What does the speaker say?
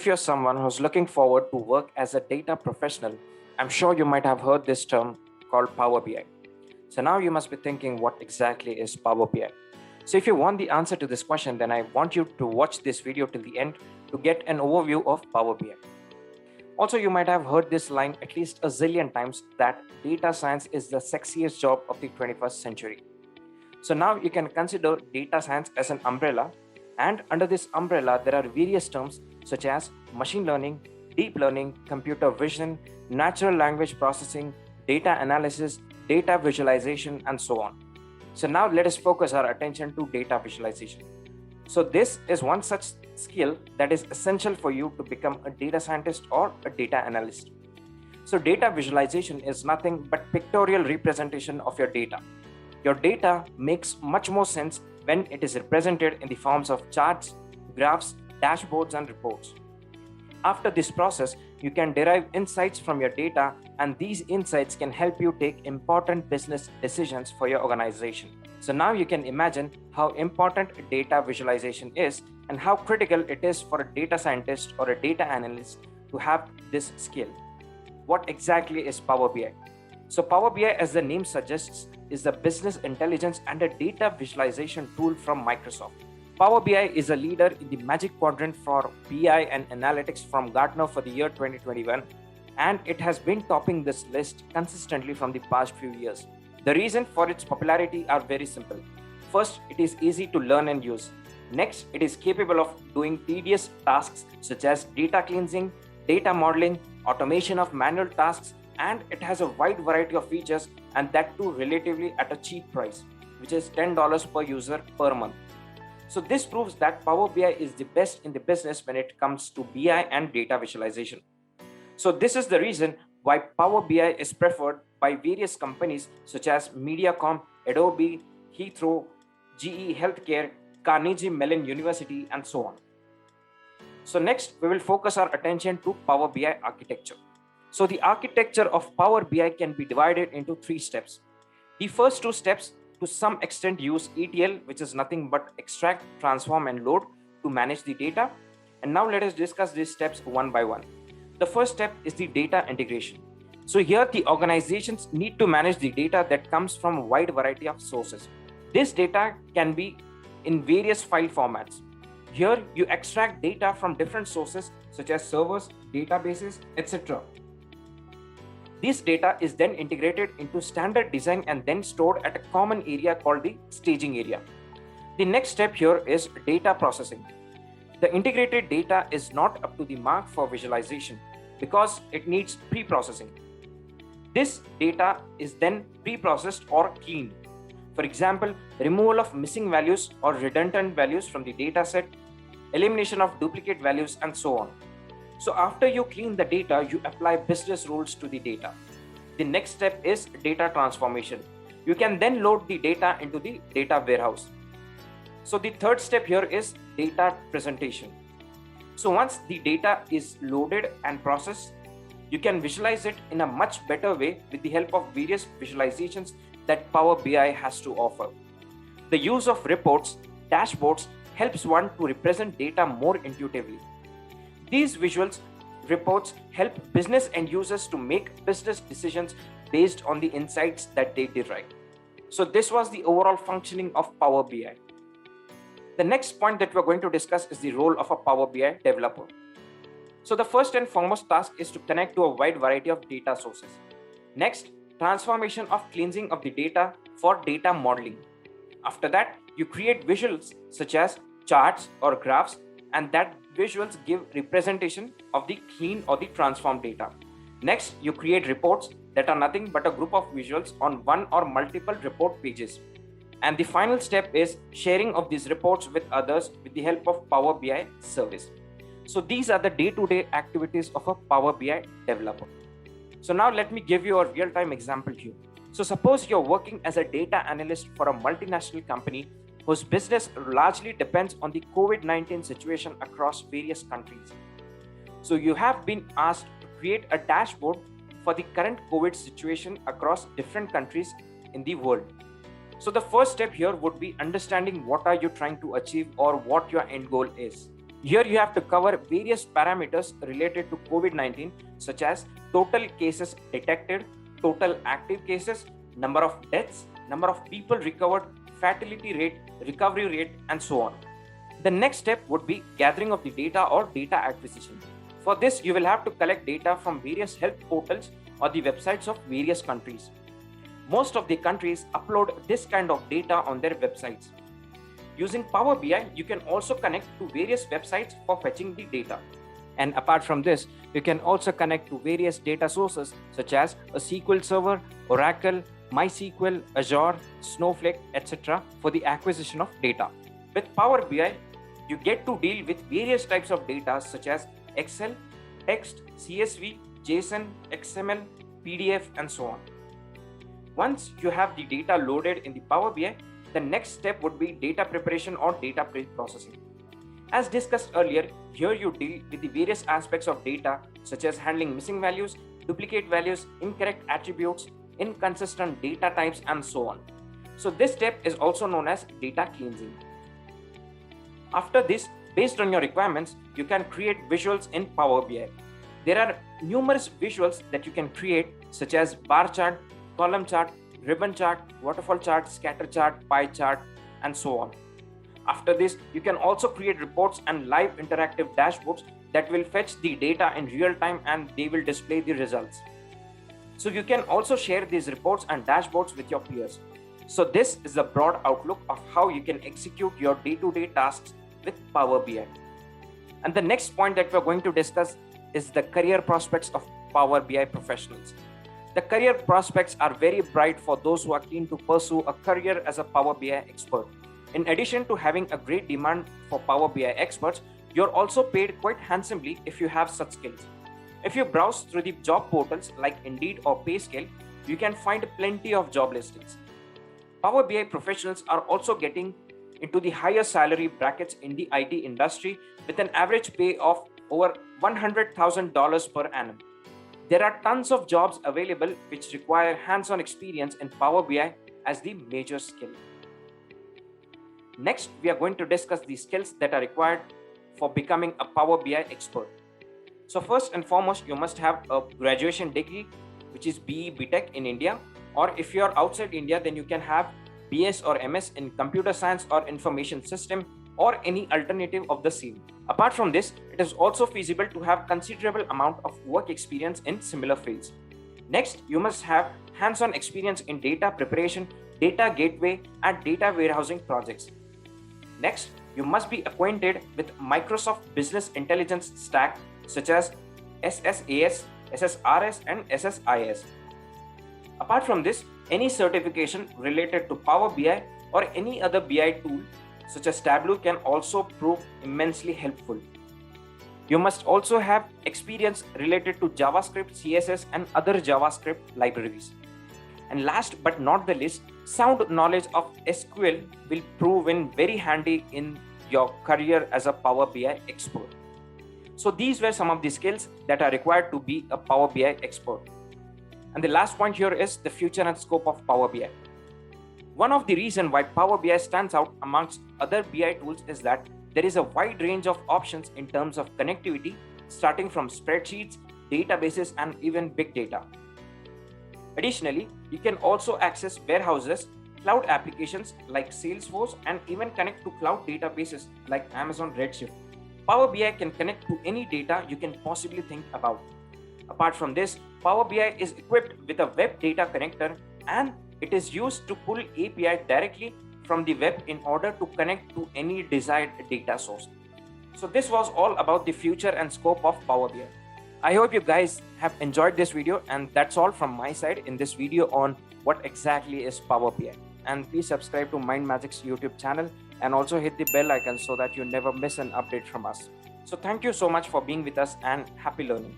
you're someone who's looking forward to work as a data professional, I'm sure you might have heard this term called Power BI. So now you must be thinking, what exactly is Power BI? So if you want the answer to this question, then I want you to watch this video till the end to get an overview of Power BI. Also, you might have heard this line at least a zillion times that data science is the sexiest job of the 21st century. So now you can consider data science as an umbrella, and under this umbrella there are various terms such as machine learning, deep learning, computer vision, natural language processing, data analysis, data visualization, and so on. So now let us focus our attention to data visualization. So this is one such skill that is essential for you to become a data scientist or a data analyst. So data visualization is nothing but pictorial representation of your data. Your data makes much more sense when it is represented in the forms of charts, graphs, dashboards, and reports. After this process, you can derive insights from your data, and these insights can help you take important business decisions for your organization. So now you can imagine how important data visualization is and how critical it is for a data scientist or a data analyst to have this skill. What exactly is Power BI? So Power BI, as the name suggests, is a business intelligence and a data visualization tool from Microsoft. Power BI is a leader in the Magic Quadrant for BI and Analytics from Gartner for the year 2021, and it has been topping this list consistently from the past few years. The reason for its popularity are very simple. First, it is easy to learn and use. Next, it is capable of doing tedious tasks such as data cleansing, data modeling, automation of manual tasks, and it has a wide variety of features, and that too relatively at a cheap price, which is $10 per user per month. So this proves that Power BI is the best in the business when it comes to BI and data visualization. So this is the reason why Power BI is preferred by various companies such as MediaCom, Adobe, Heathrow, GE Healthcare, Carnegie Mellon University, and so on. So next, we will focus our attention to Power BI architecture. So the architecture of Power BI can be divided into 3 steps. The first 2 steps to some extent use ETL, which is nothing but extract, transform, and load to manage the data. And now let us discuss these steps one by one. The first step is the data integration. So here the organizations need to manage the data that comes from a wide variety of sources. This data can be in various file formats. Here you extract data from different sources such as servers, databases, etc. This data is then integrated into standard design and then stored at a common area called the staging area. The next step here is data processing. The integrated data is not up to the mark for visualization because it needs pre-processing. This data is then pre-processed or cleaned. For example, removal of missing values or redundant values from the data set, elimination of duplicate values, and so on. So after you clean the data, you apply business rules to the data. The next step is data transformation. You can then load the data into the data warehouse. So the third step here is data presentation. So once the data is loaded and processed, you can visualize it in a much better way with the help of various visualizations that Power BI has to offer. The use of reports, dashboards helps one to represent data more intuitively. These visuals reports help business end users to make business decisions based on the insights that they derive. So this was the overall functioning of Power BI. The next point that we're going to discuss is the role of a Power BI developer. So the first and foremost task is to connect to a wide variety of data sources. Next, transformation of cleansing of the data for data modeling. After that, you create visuals such as charts or graphs, and that visuals give representation of the clean or the transformed data. Next, you create reports that are nothing but a group of visuals on one or multiple report pages. And the final step is sharing of these reports with others with the help of Power BI service. So these are the day-to-day activities of a Power BI developer. So now let me give you a real-time example here. So suppose you're working as a data analyst for a multinational company whose business largely depends on the COVID-19 situation across various countries. So you have been asked to create a dashboard for the current COVID situation across different countries in the world. So the first step here would be understanding what are you trying to achieve or what your end goal is. Here you have to cover various parameters related to COVID-19, such as total cases detected, total active cases, number of deaths, number of people recovered, fatality rate, recovery rate, and so on. The next step would be gathering of the data or data acquisition. For this, you will have to collect data from various health portals or the websites of various countries. Most of the countries upload this kind of data on their websites. Using Power BI, you can also connect to various websites for fetching the data. And apart from this, you can also connect to various data sources such as a SQL Server, Oracle, MySQL, Azure, Snowflake, etc. for the acquisition of data. With Power BI, you get to deal with various types of data such as Excel, text, CSV, JSON, XML, PDF, and so on. Once you have the data loaded in the Power BI, the next step would be data preparation or data pre-processing. As discussed earlier, here you deal with the various aspects of data such as handling missing values, duplicate values, incorrect attributes, inconsistent data types, and so on. So this step is also known as data cleansing. After this, based on your requirements, you can create visuals in Power BI. There are numerous visuals that you can create such as bar chart, column chart, ribbon chart, waterfall chart, scatter chart, pie chart, and so on. After this, you can also create reports and live interactive dashboards that will fetch the data in real time and they will display the results. So you can also share these reports and dashboards with your peers. So this is a broad outlook of how you can execute your day-to-day tasks with Power BI. And the next point that we're going to discuss is the career prospects of Power BI professionals. The career prospects are very bright for those who are keen to pursue a career as a Power BI expert. In addition to having a great demand for Power BI experts, you're also paid quite handsomely if you have such skills. If you browse through the job portals like Indeed or PayScale, you can find plenty of job listings. Power BI professionals are also getting into the higher salary brackets in the IT industry with an average pay of over $100,000 per annum. There are tons of jobs available which require hands-on experience in Power BI as the major skill. Next, we are going to discuss the skills that are required for becoming a Power BI expert. So first and foremost, you must have a graduation degree, which is BE BTech in India, or if you are outside India, then you can have BS or MS in computer science or information system or any alternative of the same. Apart from this, it is also feasible to have considerable amount of work experience in similar fields. Next, you must have hands-on experience in data preparation, data gateway, and data warehousing projects. Next, you must be acquainted with Microsoft Business Intelligence stack such as SSAS, SSRS, and SSIS. Apart from this, any certification related to Power BI or any other BI tool such as Tableau can also prove immensely helpful. You must also have experience related to JavaScript, CSS, and other JavaScript libraries. And last but not the least, sound knowledge of SQL will prove in very handy in your career as a Power BI expert. So these were some of the skills that are required to be a Power BI expert. And the last point here is the future and scope of Power BI. One of the reasons why Power BI stands out amongst other BI tools is that there is a wide range of options in terms of connectivity, starting from spreadsheets, databases, and even big data. Additionally, you can also access warehouses, cloud applications like Salesforce, and even connect to cloud databases like Amazon Redshift. Power BI can connect to any data you can possibly think about. Apart from this, Power BI is equipped with a web data connector, and it is used to pull API directly from the web in order to connect to any desired data source. So this was all about the future and scope of Power BI. I hope you guys have enjoyed this video, and that's all from my side in this video on what exactly is Power BI. And please subscribe to MindMajix YouTube channel and also hit the bell icon so that you never miss an update from us. So thank you so much for being with us and happy learning.